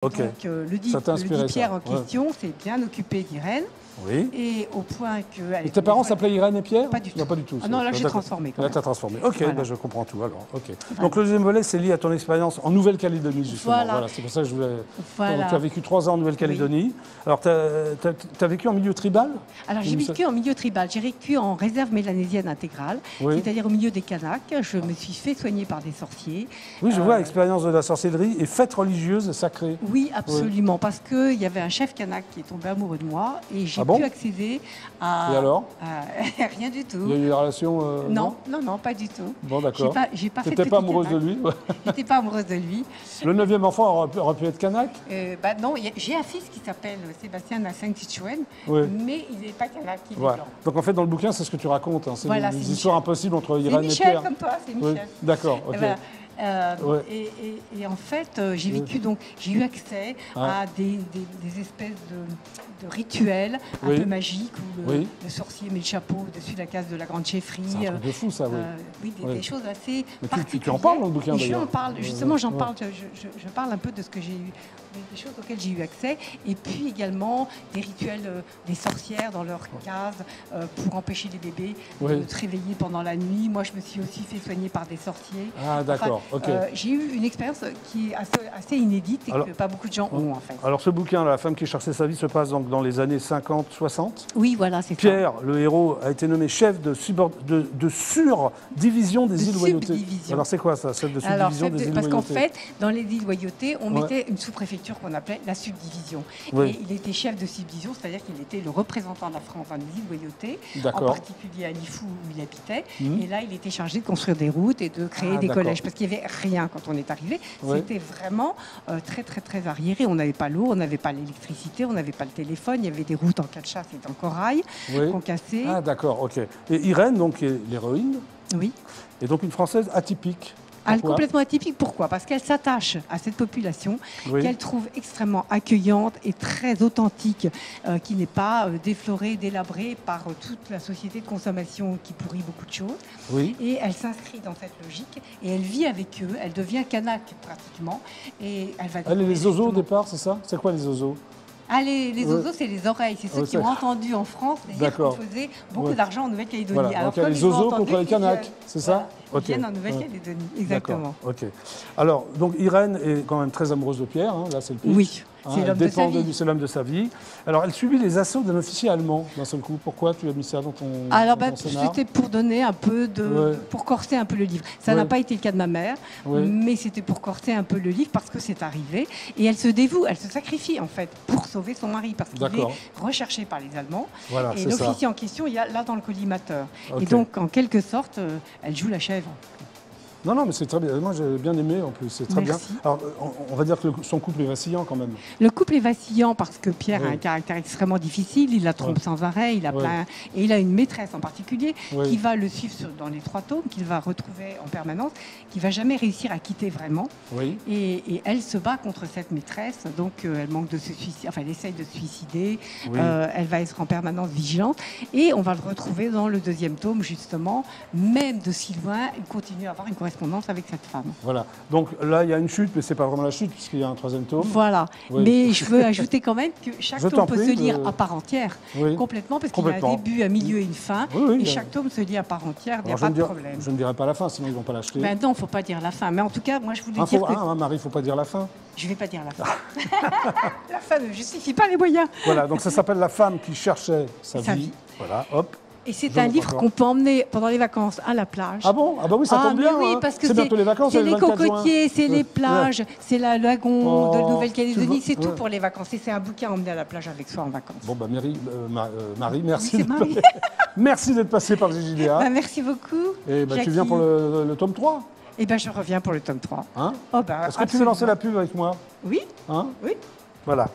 Ok. Donc, le dit Pierre en question s'est bien occupé d'Irène. Oui. Et au point que... Et tes parents s'appelaient Irène et Pierre? Pas du tout. Non, pas du tout. Ah non, là, j'ai transformé. Là, tu as transformé. Ok, voilà. Ben, je comprends tout alors. Okay. Voilà. Donc, le deuxième volet, c'est lié à ton expérience en Nouvelle-Calédonie, justement. Voilà. C'est pour ça que je voulais... Voilà. Donc, tu as vécu 3 ans en Nouvelle-Calédonie. Oui. Alors, tu as vécu en milieu tribal? Alors, j'ai vécu en milieu tribal. J'ai vécu en réserve mélanésienne intégrale, c'est-à-dire au milieu des Kanaks. Je me suis fait soigner par des sorciers. Oui, je vois l'expérience de la sorcellerie et fête religieuse sacrée. Oui, absolument. Parce qu'il y avait un chef Kanak qui est tombé amoureux de moi et j'ai pu accéder à... Et alors rien du tout. Il y a eu des relations non, pas du tout. Bon, d'accord. J'ai pas fait. T'étais pas amoureuse de lui? J'étais pas amoureuse de lui. Le 9e enfant aurait pu être Kanak? Non, j'ai un fils qui s'appelle Sébastien Nassin-Tichouen, mais il n'est pas Kanak, il est blanc. Donc en fait, dans le bouquin, c'est ce que tu racontes. Hein. C'est des histoires impossibles entre Irène et Pierre. C'est Michel comme toi, c'est Michel. D'accord, ok. Et en fait, j'ai vécu, donc j'ai eu accès à des espèces de rituels un peu magiques où le sorcier met le chapeau au-dessus de la case de la grande chefferie. C'est un truc de fou, ça, oui. Des choses assez particulières. Tu en parles dans le bouquin, d'ailleurs. J'en parle, justement, j'en parle. Je parle un peu de ce que j'ai eu, des choses auxquelles j'ai eu accès, et puis également des rituels des sorcières dans leur case pour empêcher les bébés de se réveiller pendant la nuit. Moi, je me suis aussi fait soigner par des sorciers. Ah, d'accord. J'ai eu une expérience qui est assez inédite et que pas beaucoup de gens ont, en fait. Alors, ce bouquin, La femme qui cherchait sa vie, se passe donc dans les années 50-60. Oui, voilà, c'est ça. Pierre, le héros, a été nommé chef de surdivision des îles Loyauté. Alors, c'est quoi ça, chef de subdivision des îles Loyauté? Parce qu'en fait, dans les îles Loyauté, on mettait une sous-préfecture qu'on appelait la subdivision. Et il était chef de subdivision, c'est-à-dire qu'il était le représentant de la France dans les îles Loyauté, en particulier à Lifou où il habitait. Et là, il était chargé de construire des routes et de créer des collèges, parce qu'il n'y avait rien quand on est arrivé. C'était vraiment très arriéré. On n'avait pas l'eau, on n'avait pas l'électricité, on n'avait pas le téléphone. Il y avait des routes en caoutchouc et en corail qu'on cassait. Ah d'accord, ok. Et Irène, donc, qui est l'héroïne, est donc une Française atypique. Elle est complètement atypique. Pourquoi? Parce qu'elle s'attache à cette population qu'elle trouve extrêmement accueillante et très authentique, qui n'est pas déflorée, délabrée par toute la société de consommation qui pourrit beaucoup de choses. Et elle s'inscrit dans cette logique et elle vit avec eux. Elle devient Kanak pratiquement. Et elle est les oiseaux au départ, c'est ça? C'est quoi les oiseaux? Ah, les oiseaux, c'est les oreilles. C'est ceux qui ont entendu en France dire qu'on faisait beaucoup d'argent en Nouvelle-Calédonie. Voilà. Alors, donc, les oiseaux contre les Kanaks, c'est ça? Ils viennent en Nouvelle-Calédonie, exactement. Ok. Alors, donc Irène est quand même très amoureuse de Pierre, hein. Là c'est le pitch. Oui, c'est l'homme de sa vie. C'est l'homme de sa vie. Alors, elle subit les assauts d'un officier allemand d'un seul coup. Pourquoi tu as mis ça dans ton scénar? C'était pour donner un peu de... pour corser un peu le livre. Ça n'a pas été le cas de ma mère, mais c'était pour corser un peu le livre parce que c'est arrivé. Et elle se dévoue, elle se sacrifie en fait pour sauver son mari parce qu'il est recherché par les Allemands. Voilà, et l'officier en question, il y a là dans le collimateur. Et donc, en quelque sorte, elle joue la chèvre. Non, mais c'est très bien. Moi, j'ai bien aimé, en plus. C'est très bien. Alors, on va dire que son couple est vacillant, quand même. Le couple est vacillant parce que Pierre a un caractère extrêmement difficile. Il la trompe sans arrêt. Il a et il a une maîtresse en particulier qui va le suivre dans les 3 tomes, qu'il va retrouver en permanence, qui va jamais réussir à quitter vraiment. Et elle se bat contre cette maîtresse. Donc, elle manque de se suicider. Enfin, elle essaye de se suicider. Elle va être en permanence vigilante. Et on va le retrouver dans le 2e tome, justement. Même de si loin, il continue à avoir une correspondance avec cette femme. Voilà. Donc là, il y a une chute, mais c'est pas vraiment la chute puisqu'il y a un 3e tome. Voilà. Mais je veux ajouter quand même que chaque tome peut se lire à part entière, complètement, parce qu'il y a un début, un milieu et une fin. Et chaque tome se lit à part entière, il n'y a pas de problème. Je ne dirai pas la fin, sinon ils ne vont pas l'acheter. Ben non, il ne faut pas dire la fin. Mais en tout cas, moi, je voulais dire que... Marie, il ne faut pas dire la fin. Je ne vais pas dire la fin. La fin ne justifie pas les moyens. Voilà, donc ça s'appelle La femme qui cherchait sa vie. Voilà, hop. Et c'est un livre qu'on peut emmener pendant les vacances à la plage. Ah bon? Ah bah oui, ça tombe bien. Oui, parce que c'est bientôt les vacances. C'est les cocotiers, c'est les plages, c'est la lagon de Nouvelle-Calédonie, c'est tout pour les vacances. Et c'est un bouquin à emmener à la plage avec soi en vacances. Bon, bah Marie, merci. Merci d'être passée par le JDA. Merci beaucoup. Et tu viens pour le tome 3? Eh bien, je reviens pour le tome 3. Est-ce que tu veux lancer la pub avec moi? Oui. Oui. Voilà.